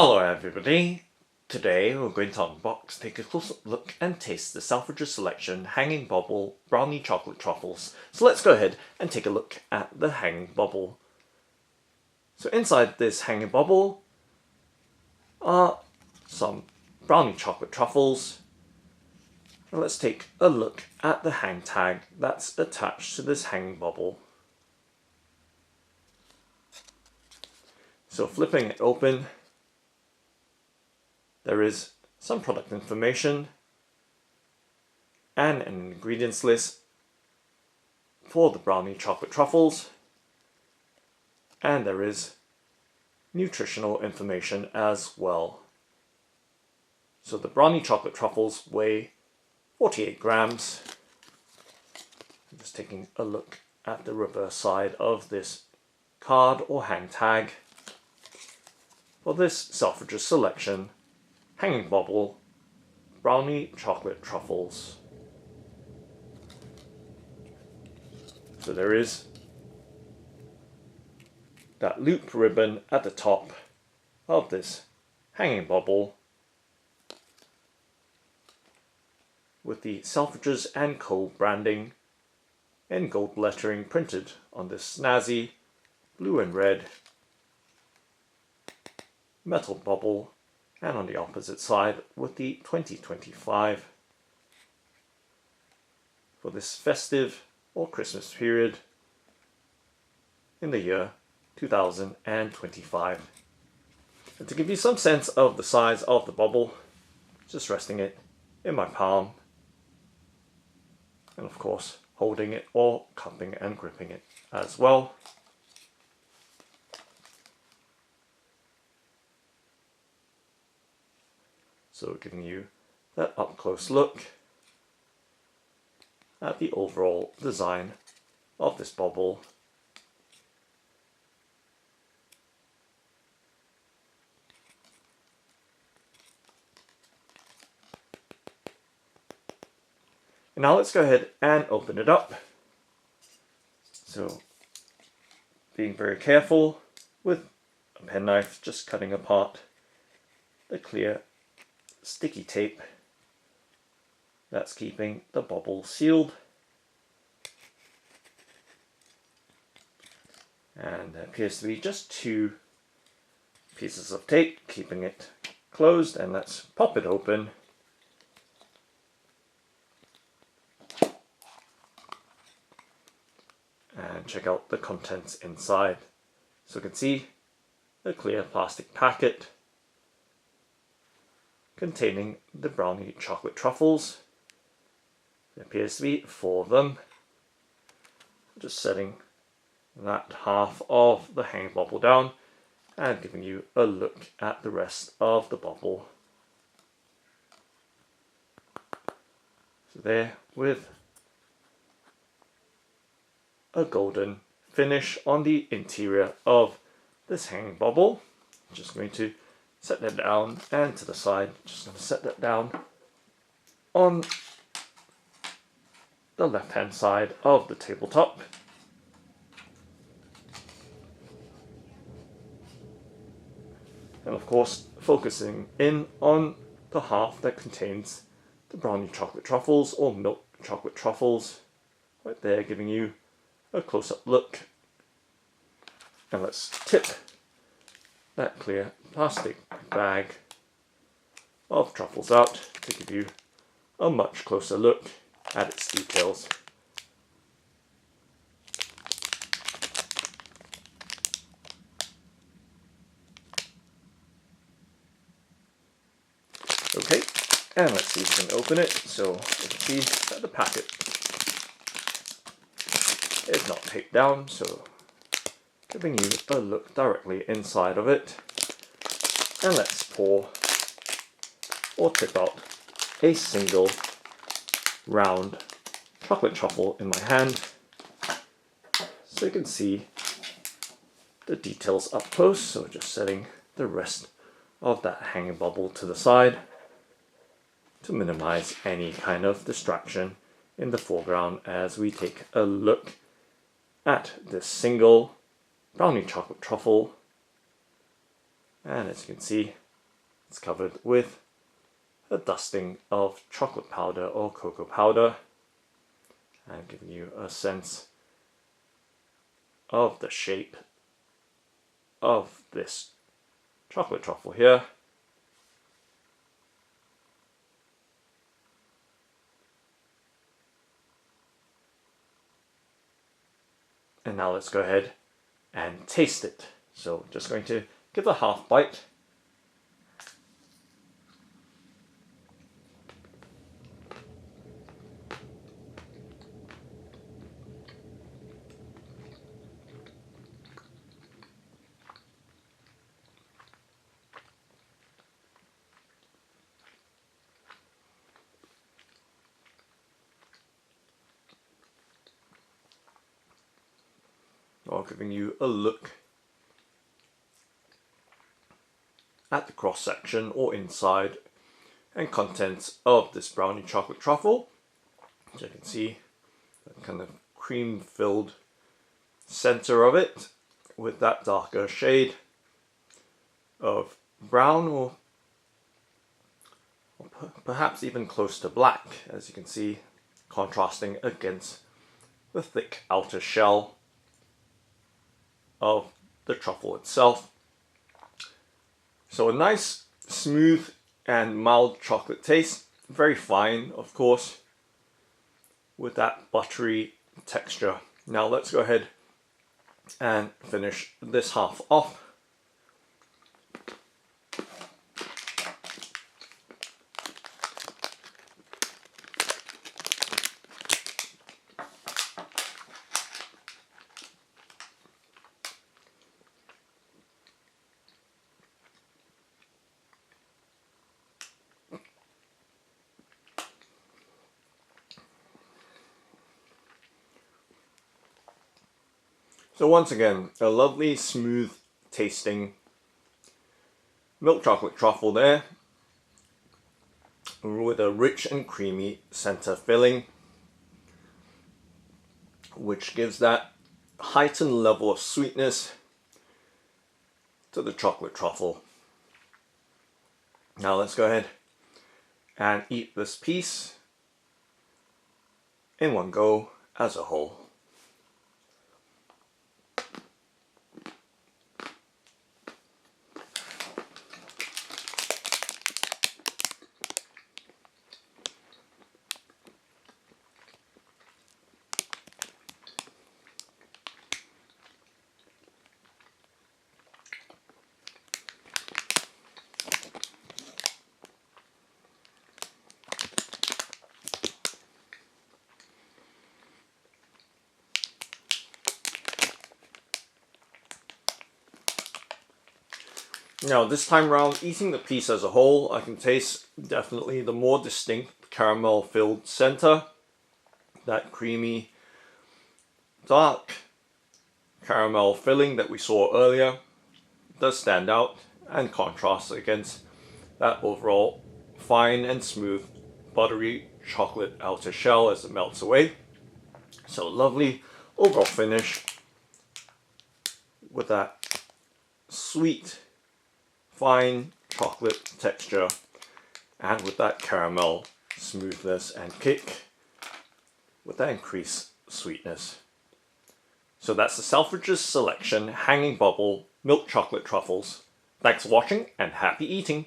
Hello everybody, today we're going to unbox, take a close look and taste the Selfridges Selection Hanging Bauble Brownie Chocolate Truffles. So let's go ahead and take a look at the Hanging Bauble. So inside this Hanging Bauble are some brownie chocolate truffles. Now let's take a look at the hang tag that's attached to this Hanging Bauble. So flipping it open, there is some product information and an ingredients list for the brownie chocolate truffles, and there is nutritional information as well. So the brownie chocolate truffles weigh 48 grams. I'm just taking a look at the reverse side of this card or hang tag for this Selfridges Selection Hanging Bauble Brownie Chocolate Truffles. So there is that loop ribbon at the top of this Hanging Bauble with the Selfridges & Co branding in gold lettering printed on this snazzy blue and red metal bauble, and on the opposite side with the 2025 for this festive or Christmas period in the year 2025. And to give you some sense of the size of the bauble, just resting it in my palm and of course holding it or cupping and gripping it as well. So giving you that up close look at the overall design of this bauble. And now let's go ahead and open it up. So being very careful with a penknife, just cutting apart the clear sticky tape that's keeping the bauble sealed, and there appears to be just two pieces of tape keeping it closed. And let's pop it open and check out the contents inside. So you can see a clear plastic packet containing the brownie chocolate truffles. There appears to be 4 of them. Just setting that half of the hanging bauble down and giving you a look at the rest of the bauble. So there, with a golden finish on the interior of this hanging bauble. I'm just going to set that down and to the side. Just going to set that down on the left hand side of the tabletop. And of course focusing in on the half that contains the brownie chocolate truffles or milk chocolate truffles. Right there, giving you a close-up look. And let's tip that clear plastic bag of truffles out to give you a much closer look at its details. Okay, and let's see if we can open it. So you can see that the packet is not taped down, so giving you a look directly inside of it. And let's pour or tip out a single round chocolate truffle in my hand so you can see the details up close. So just setting the rest of that hanging bauble to the side to minimize any kind of distraction in the foreground as we take a look at this single brownie chocolate truffle. And as you can see, It's covered with a dusting of chocolate powder or cocoa powder, and giving you a sense of the shape of this chocolate truffle here. And now let's go ahead and taste it. So just going to give a half bite. Or giving you a look at the cross section or inside and contents of this brownie chocolate truffle. As you can see, that kind of cream filled center of it with that darker shade of brown, or perhaps even close to black, as you can see, contrasting against the thick outer shell of the truffle itself. So a nice, smooth and mild chocolate taste, very fine of course, with that buttery texture. Now let's go ahead and finish this half off. So once again, a lovely, smooth tasting milk chocolate truffle there, with a rich and creamy center filling, which gives that heightened level of sweetness to the chocolate truffle. Now let's go ahead and eat this piece in one go as a whole. Now this time around, eating the piece as a whole, I can taste definitely the more distinct caramel filled center. That creamy, dark caramel filling that we saw earlier does stand out and contrasts against that overall fine and smooth buttery chocolate outer shell as it melts away. So lovely overall finish with that sweet fine chocolate texture and with that caramel smoothness and kick with that increased sweetness. So that's the Selfridges Selection Hanging Bauble Milk Chocolate Truffles. Thanks for watching and happy eating!